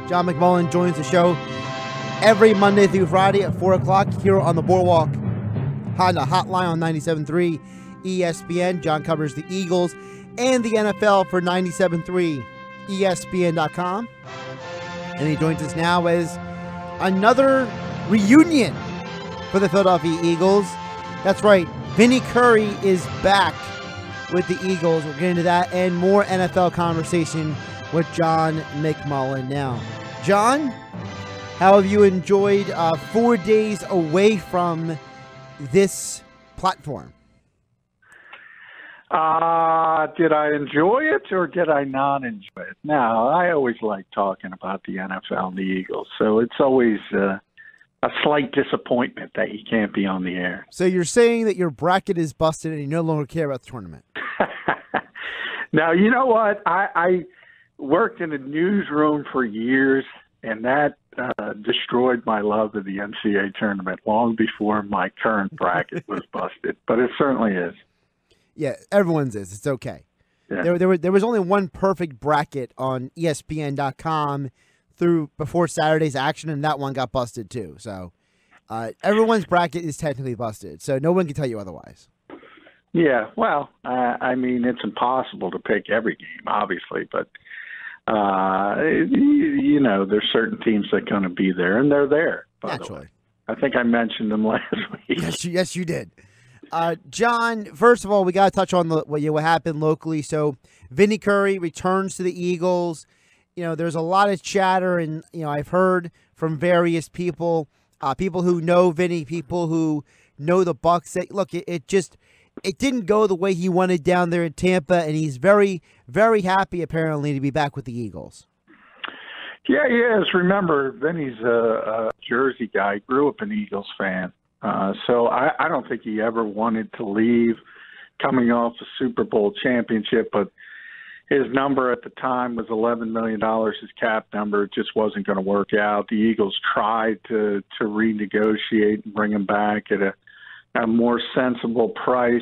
John McMullen joins the show every Monday through Friday at 4 o'clock here on the Boardwalk Honda Hotline on 97.3 ESPN. John covers the Eagles and the NFL for 97.3 ESPN.com. And he joins us now as another reunion for the Philadelphia Eagles. That's right, Vinny Curry is back with the Eagles. We'll get into that and more NFL conversation with John McMullen now. John, how have you enjoyed 4 days away from this platform? Did I enjoy it or did I not enjoy it? No, I always like talking about the NFL and the Eagles, so it's always a slight disappointment that you can't be on the air. So you're saying that your bracket is busted and you no longer care about the tournament? Now, you know what? I worked in a newsroom for years, and that destroyed my love of the NCAA tournament long before my current bracket was busted, but it certainly is. Yeah, everyone's is. It's okay. Yeah. There was only one perfect bracket on ESPN.com through before Saturday's action, and that one got busted too. So everyone's bracket is technically busted, so no one can tell you otherwise. Yeah, well, I mean, it's impossible to pick every game, obviously, but you know, there's certain teams that are going to be there, and they're there. By Naturally, the way. I think I mentioned them last week. Yes, you did. John, first of all, we got to touch on what happened locally. So, Vinny Curry returns to the Eagles. You know, there's a lot of chatter, and you know, I've heard from various people, people who know Vinny, people who know the Bucs. That look, it didn't go the way he wanted down there in Tampa, and he's very, very happy apparently to be back with the Eagles. Yeah, he is. Remember, Vinny's a Jersey guy. He grew up an Eagles fan. So I don't think he ever wanted to leave coming off the Super Bowl championship, but his number at the time was $11 million, his cap number. It just wasn't going to work out. The Eagles tried to renegotiate and bring him back at a more sensible price.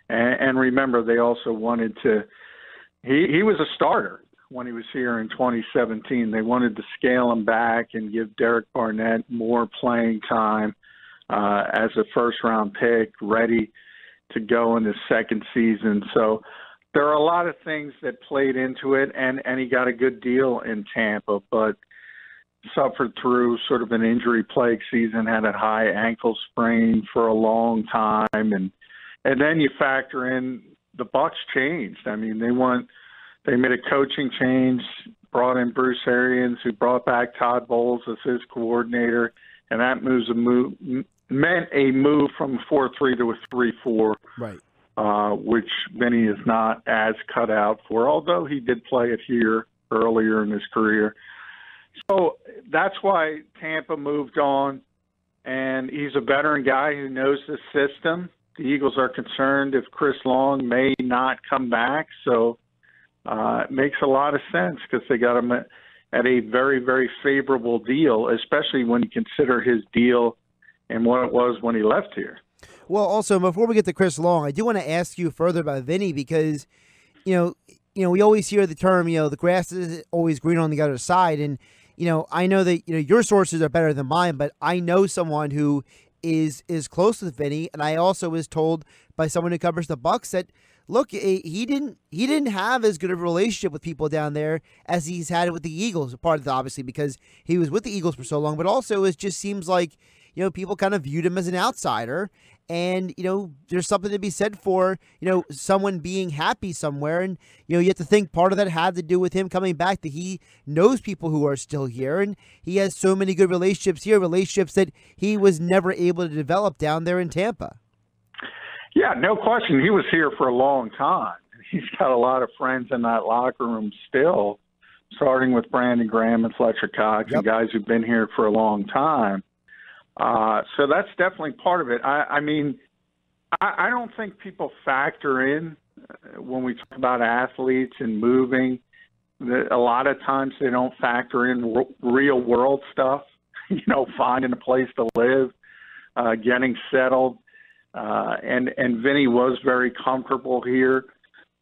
And remember, they also wanted to – he was a starter when he was here in 2017. They wanted to scale him back and give Derek Barnett more playing time. As a first-round pick, ready to go in his second season. So there are a lot of things that played into it, and he got a good deal in Tampa, but suffered through sort of an injury-plagued season, had a high ankle sprain for a long time, and then you factor in the Bucs changed. I mean, they made a coaching change, brought in Bruce Arians, who brought back Todd Bowles as his coordinator, and that meant a move from 4-3 to a 3-4, right? Which Vinny is not as cut out for, although he did play it here earlier in his career. So that's why Tampa moved on, and he's a veteran guy who knows the system. The Eagles are concerned if Chris Long may not come back, so it makes a lot of sense because they got him at a very, very favorable deal, especially when you consider his deal and what it was when he left here. Well, also, before we get to Chris Long, I do want to ask you further about Vinny because, you know, we always hear the term, you know, the grass is always green on the other side. And, you know, I know that, you know, your sources are better than mine, but I know someone who is close with Vinny. And I also was told by someone who covers the Bucs that, look, he didn't have as good of a relationship with people down there as he's had it with the Eagles. Part of it, obviously, because he was with the Eagles for so long, but also it just seems like, you know, people kind of viewed him as an outsider, and, you know, there's something to be said for, you know, someone being happy somewhere, and, you know, you have to think part of that had to do with him coming back, that he knows people who are still here, and he has so many good relationships here, relationships that he was never able to develop down there in Tampa. Yeah, no question. He was here for a long time. He's got a lot of friends in that locker room still, starting with Brandon Graham and Fletcher Cox, and guys who've been here for a long time. So that's definitely part of it. I mean, I don't think people factor in when we talk about athletes and moving. A lot of times they don't factor in real world stuff, you know, finding a place to live, getting settled. And Vinny was very comfortable here.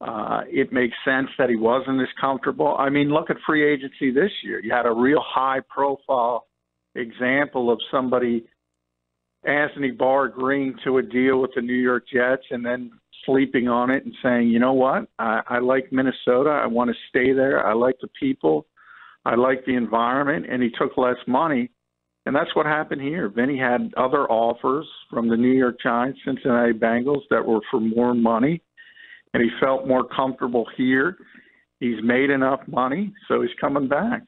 It makes sense that he wasn't as comfortable. I mean, look at free agency this year. You had a real high-profile example of somebody, Anthony Barr, agreeing to a deal with the New York Jets and then sleeping on it and saying, you know what, I like Minnesota. I want to stay there. I like the people. I like the environment. And he took less money. And that's what happened here. Vinny had other offers from the New York Giants, Cincinnati Bengals that were for more money, and he felt more comfortable here. He's made enough money, so he's coming back.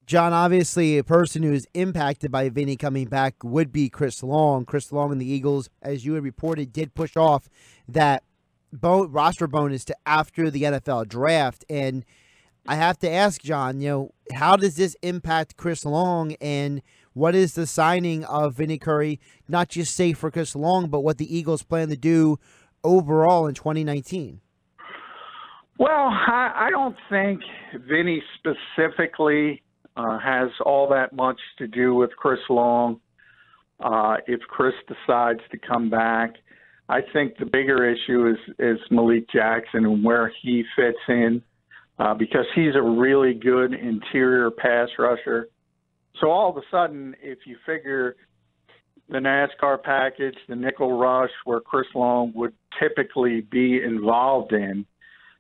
John, obviously a person who is impacted by Vinny coming back would be Chris Long. Chris Long and the Eagles, as you had reported, did push off that roster bonus to after the NFL draft. And I have to ask, John, how does this impact Chris Long, and what is the signing of Vinny Curry not just safe for Chris Long, but what the Eagles plan to do overall in 2019? Well, I don't think Vinny specifically has all that much to do with Chris Long. If Chris decides to come back, I think the bigger issue is Malik Jackson and where he fits in, because he's a really good interior pass rusher. So all of a sudden, if you figure the NASCAR package, the nickel rush, where Chris Long would typically be involved in,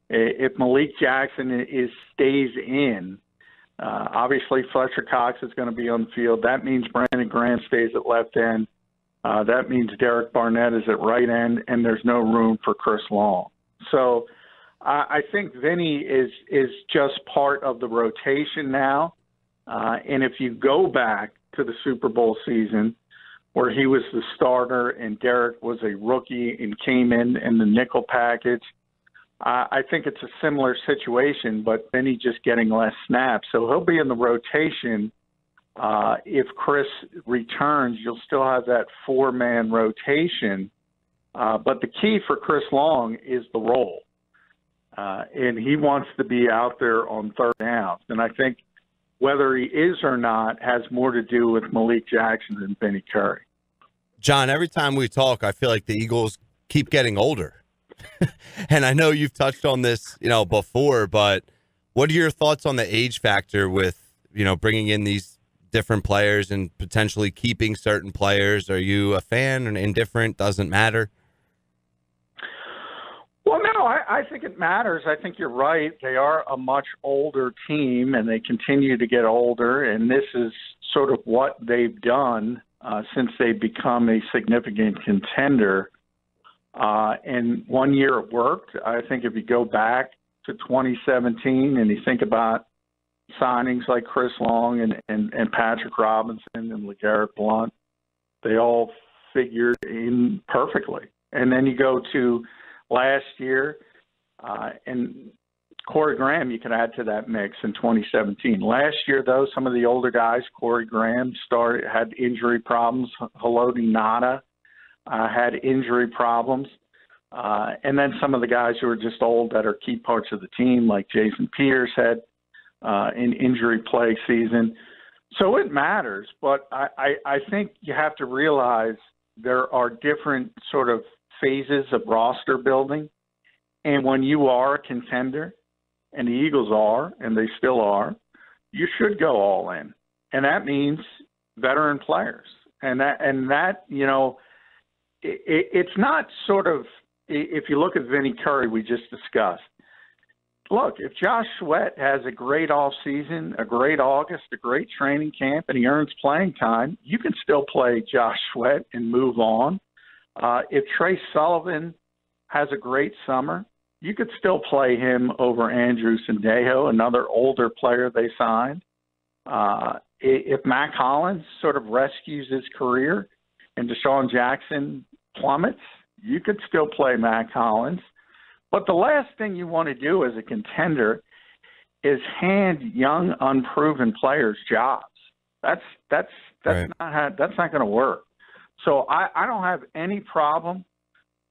if Malik Jackson stays in, obviously Fletcher Cox is going to be on the field. That means Brandon Grant stays at left end. That means Derek Barnett is at right end, and there's no room for Chris Long. So I think Vinny is just part of the rotation now. And if you go back to the Super Bowl season where he was the starter and Derek was a rookie and came in the nickel package, I think it's a similar situation, but Vinny just getting less snaps. So he'll be in the rotation. If Chris returns, you'll still have that four-man rotation. But the key for Chris Long is the role. And he wants to be out there on third downs. And I think whether he is or not has more to do with Malik Jackson than Vinny Curry. John, every time we talk, I feel like the Eagles keep getting older. And I know you've touched on this, before, but what are your thoughts on the age factor with, bringing in these different players and potentially keeping certain players? Are you a fan or indifferent? Doesn't matter? Well, no, I think it matters. I think you're right. They are a much older team, and they continue to get older, and this is sort of what they've done since they've become a significant contender. And 1 year it worked. I think if you go back to 2017 and you think about signings like Chris Long and Patrick Robinson and LeGarrette Blount, they all figured in perfectly. And then you go to last year, and Corey Graham you can add to that mix in 2017. Last year, though, some of the older guys, Corey Graham had injury problems. Haloti Ngata had injury problems. And then some of the guys who are just old that are key parts of the team, like Jason Peters, had an injury-plagued season. So it matters, but I think you have to realize there are different sort of phases of roster building. And when you are a contender, and the Eagles are, and they still are, you should go all in. And that means veteran players. And that it's not sort of, if you look at Vinny Curry, we just discussed. Look, if Josh Sweat has a great offseason, a great August, a great training camp, and he earns playing time, you can still play Josh Sweat and move on. If Trey Sullivan has a great summer, you could still play him over Andrew Sendejo, another older player they signed. If Mac Hollins sort of rescues his career and Deshaun Jackson plummets, you could still play Mac Hollins. But the last thing you want to do as a contender is hand young, unproven players jobs. That's right. That's not going to work. So I don't have any problem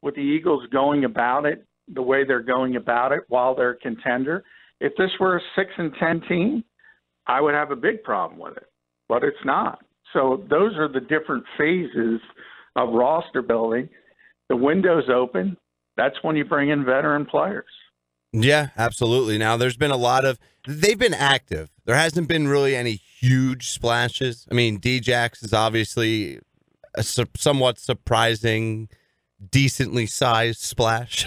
with the Eagles going about it the way they're going about it while they're a contender. If this were a 6-10 team, I would have a big problem with it, but it's not. So those are the different phases of roster building. The window's open. that's when you bring in veteran players. Yeah, absolutely. Now, they've been active. There hasn't been really any huge splashes. I mean, Djax is obviously a somewhat surprising, decently sized splash,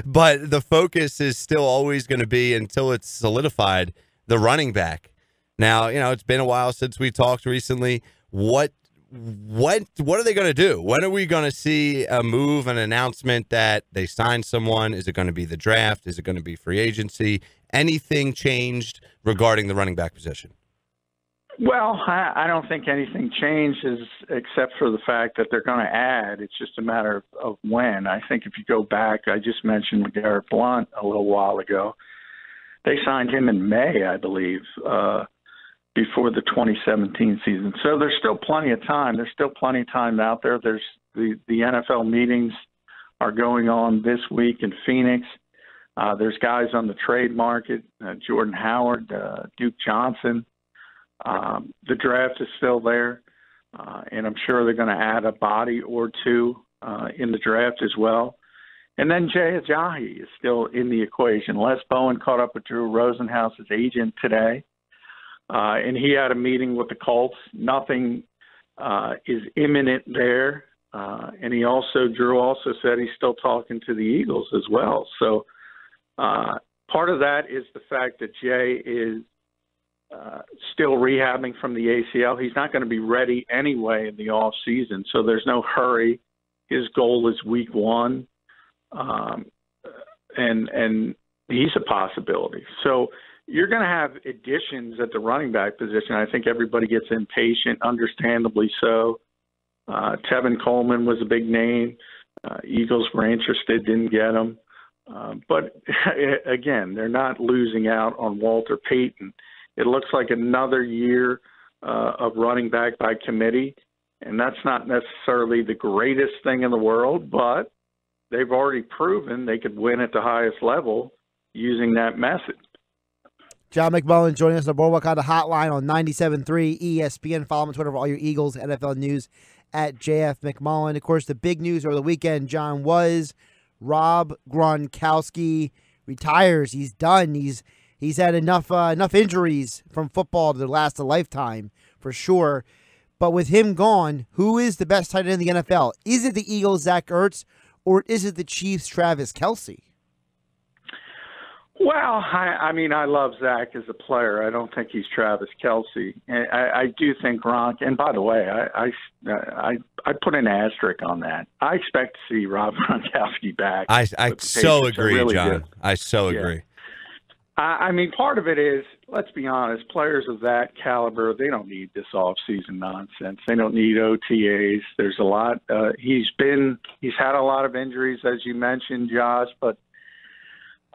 but the focus is still always going to be, until it's solidified, the running back. Now, it's been a while since we talked recently. What are they going to do? When are we going to see a move, an announcement that they signed someone? Is it going to be the draft? Is it going to be free agency? Anything changed regarding the running back position? Well, I don't think anything changes except for the fact that they're going to add. It's just a matter of when. I think if you go back, I just mentioned LeGarrette Blount a little while ago. They signed him in May, I believe, before the 2017 season. So there's still plenty of time. There's still plenty of time out there. There's the NFL meetings are going on this week in Phoenix. There's guys on the trade market, Jordan Howard, Duke Johnson. The draft is still there, and I'm sure they're going to add a body or two in the draft as well. And then Jay Ajayi is still in the equation. Les Bowen caught up with Drew Rosenhaus's agent today, and he had a meeting with the Colts. Nothing is imminent there. And Drew also said he's still talking to the Eagles as well. So part of that is the fact that Jay is still rehabbing from the ACL. He's not going to be ready anyway in the off season, so there's no hurry. His goal is week 1, and he's a possibility. So you're going to have additions at the running back position. I think everybody gets impatient, understandably so. Tevin Coleman was a big name. Eagles were interested, didn't get him. But again, they're not losing out on Walter Payton. It looks like another year of running back by committee, and that's not necessarily the greatest thing in the world, but they've already proven they could win at the highest level using that method. John McMullen joining us on the Boardwalk Honda Hotline on 97.3 ESPN. Follow him on Twitter for all your Eagles NFL news at JF McMullen. Of course, the big news over the weekend, John, was Rob Gronkowski retires. He's done. He's had enough injuries from football to last a lifetime, for sure. But with him gone, who is the best tight end in the NFL? Is it the Eagles' Zach Ertz, or is it the Chiefs' Travis Kelce? Well, I love Zach as a player. I don't think he's Travis Kelce. I do think Gronk. And by the way, I put an asterisk on that. I expect to see Rob Gronkowski back. I so agree, really John. Good. I so agree. Part of it is, let's be honest, players of that caliber, they don't need this off-season nonsense. They don't need OTAs. There's a lot. He's had a lot of injuries, as you mentioned, Josh, but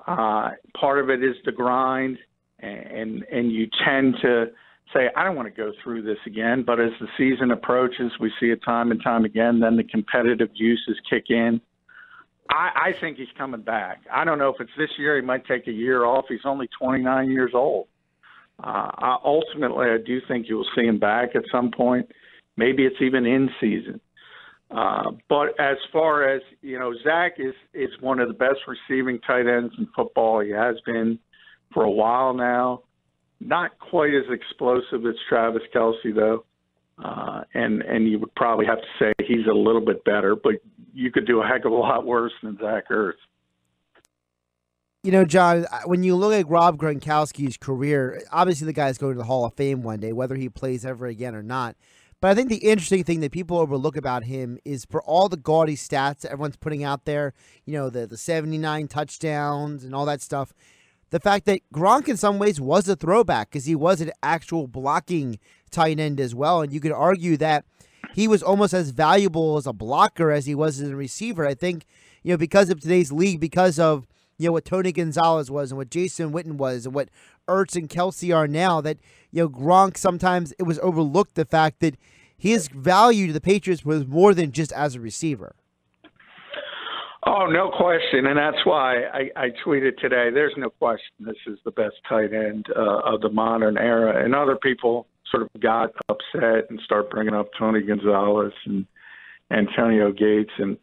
part of it is the grind, and you tend to say, I don't want to go through this again. But as the season approaches, we see it time and time again, then the competitive juices kick in. I think he's coming back. I don't know if it's this year. He might take a year off. He's only 29 years old. Ultimately, I do think you will see him back at some point. Maybe it's even in season. But as far as, Zach is one of the best receiving tight ends in football. He has been for a while now. Not quite as explosive as Travis Kelce, though. And you would probably have to say he's a little bit better, but you could do a heck of a lot worse than Zach Ertz. John, when you look at Rob Gronkowski's career, obviously the guy's going to the Hall of Fame one day, whether he plays ever again or not. But I think the interesting thing that people overlook about him is, for all the gaudy stats that everyone's putting out there, the 79 touchdowns and all that stuff, the fact that Gronk in some ways was a throwback because he was an actual blocking tight end as well. And you could argue that he was almost as valuable as a blocker as he was as a receiver. I think, because of today's league, because of, what Tony Gonzalez was and what Jason Witten was and what Ertz and Kelce are now, that, Gronk, sometimes it was overlooked the fact that his value to the Patriots was more than just as a receiver. Oh, no question. And that's why I tweeted today, there's no question this is the best tight end of the modern era. And other people sort of got upset and start bringing up Tony Gonzalez and Antonio Gates. And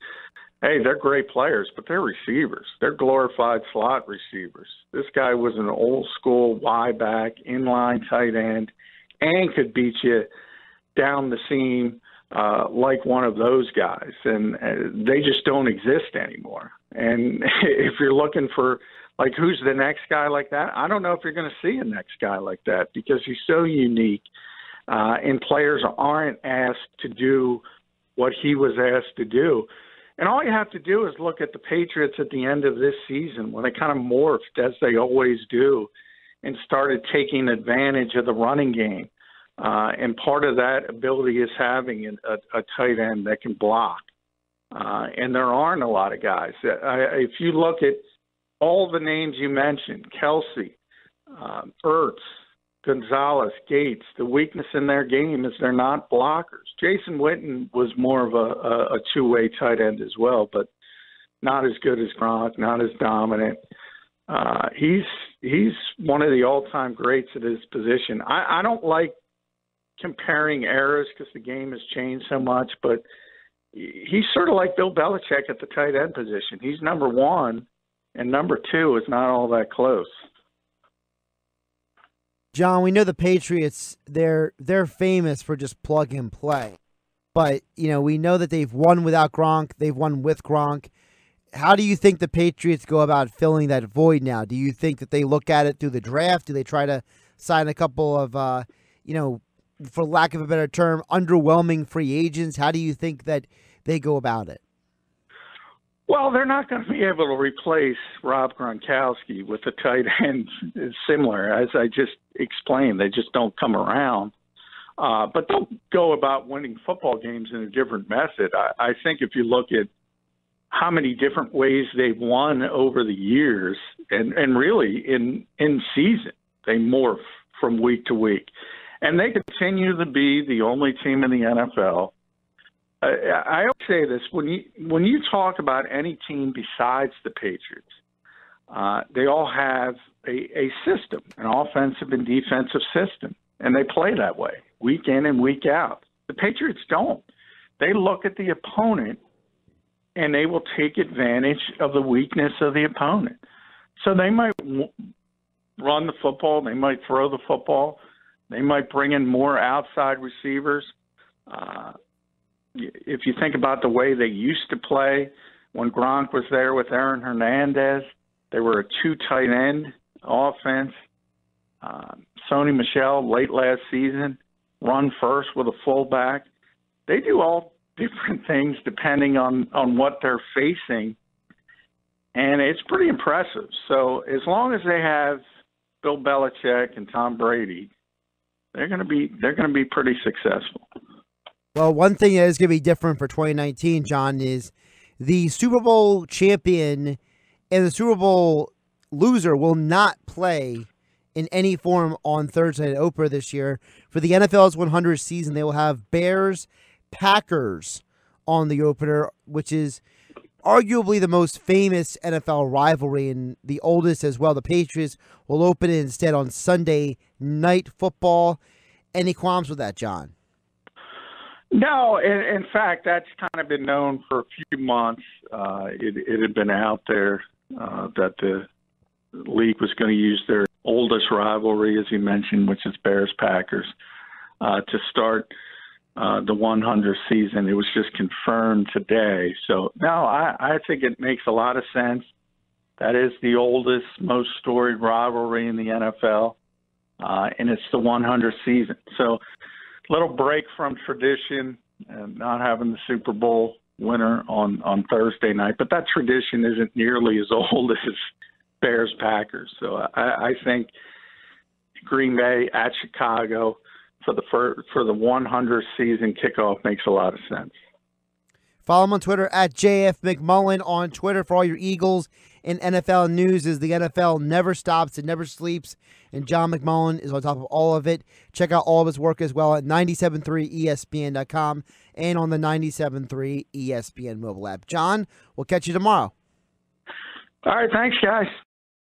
Hey, they're great players, but they're receivers. They're glorified slot receivers. This guy was an old school Y back, inline tight end, and could beat you down the seam like one of those guys. And they just don't exist anymore. And if you're looking for, like, who's the next guy like that, I don't know if you're going to see a next guy like that because he's so unique. And players aren't asked to do what he was asked to do. And all you have to do is look at the Patriots at the end of this season when they kind of morphed, as they always do, and started taking advantage of the running game. And part of that ability is having a tight end that can block. And there aren't a lot of guys. If you look at all the names you mentioned, Kelsey, Ertz, Gonzalez, Gates, the weakness in their game is they're not blockers. Jason Witten was more of a two-way tight end as well, but not as good as Gronk, not as dominant. He's one of the all-time greats at his position. I don't like comparing eras because the game has changed so much, but he's sort of like Bill Belichick at the tight end position. He's number one, and number two is not all that close. John, we know the Patriots, they're famous for just plug and play. But, we know that they've won without Gronk. They've won with Gronk. How do you think the Patriots go about filling that void now? Do you think that they look at it through the draft? Do they try to sign a couple of, for lack of a better term, underwhelming free agents? How do you think that they go about it? Well, they're not going to be able to replace Rob Gronkowski with a tight end similar, as I just explained. They just don't come around. But they'll go about winning football games in a different method. I think if you look at how many different ways they've won over the years, and really in season, they morph from week to week. And they continue to be the only team in the NFL. I always say this, when you talk about any team besides the Patriots, they all have a system, an offensive and defensive system, and they play that way week in and week out. The Patriots don't. They look at the opponent, and they will take advantage of the weakness of the opponent. So they might run the football. They might throw the football. They might bring in more outside receivers. If you think about the way they used to play, when Gronk was there with Aaron Hernandez, they were a two tight end offense. Sony Michel late last season, run first with a fullback. They do all different things depending on what they're facing, and it's pretty impressive. So as long as they have Bill Belichick and Tom Brady, they're going to be pretty successful. Well, one thing that is going to be different for 2019, John, is the Super Bowl champion and the Super Bowl loser will not play in any form on Thursday Night Oprah this year. For the NFL's 100th season, they will have Bears-Packers on the opener, which is arguably the most famous NFL rivalry and the oldest as well. The Patriots will open it instead on Sunday Night Football. Any qualms with that, John? No, in fact, that's kind of been known for a few months. It had been out there that the league was going to use their oldest rivalry, as you mentioned, which is Bears-Packers, to start the 100th season. It was just confirmed today. So, no, I think it makes a lot of sense. That is the oldest, most storied rivalry in the NFL, and it's the 100th season. So, little break from tradition and not having the Super Bowl winner on Thursday night. But that tradition isn't nearly as old as Bears-Packers. So I think Green Bay at Chicago for the 100th season kickoff makes a lot of sense. Follow him on Twitter at JF McMullen on Twitter for all your Eagles and NFL news. As the NFL never stops, it never sleeps, and John McMullen is on top of all of it. Check out all of his work as well at 973ESPN.com and on the 97.3 ESPN mobile app. John, we'll catch you tomorrow. All right, thanks, guys.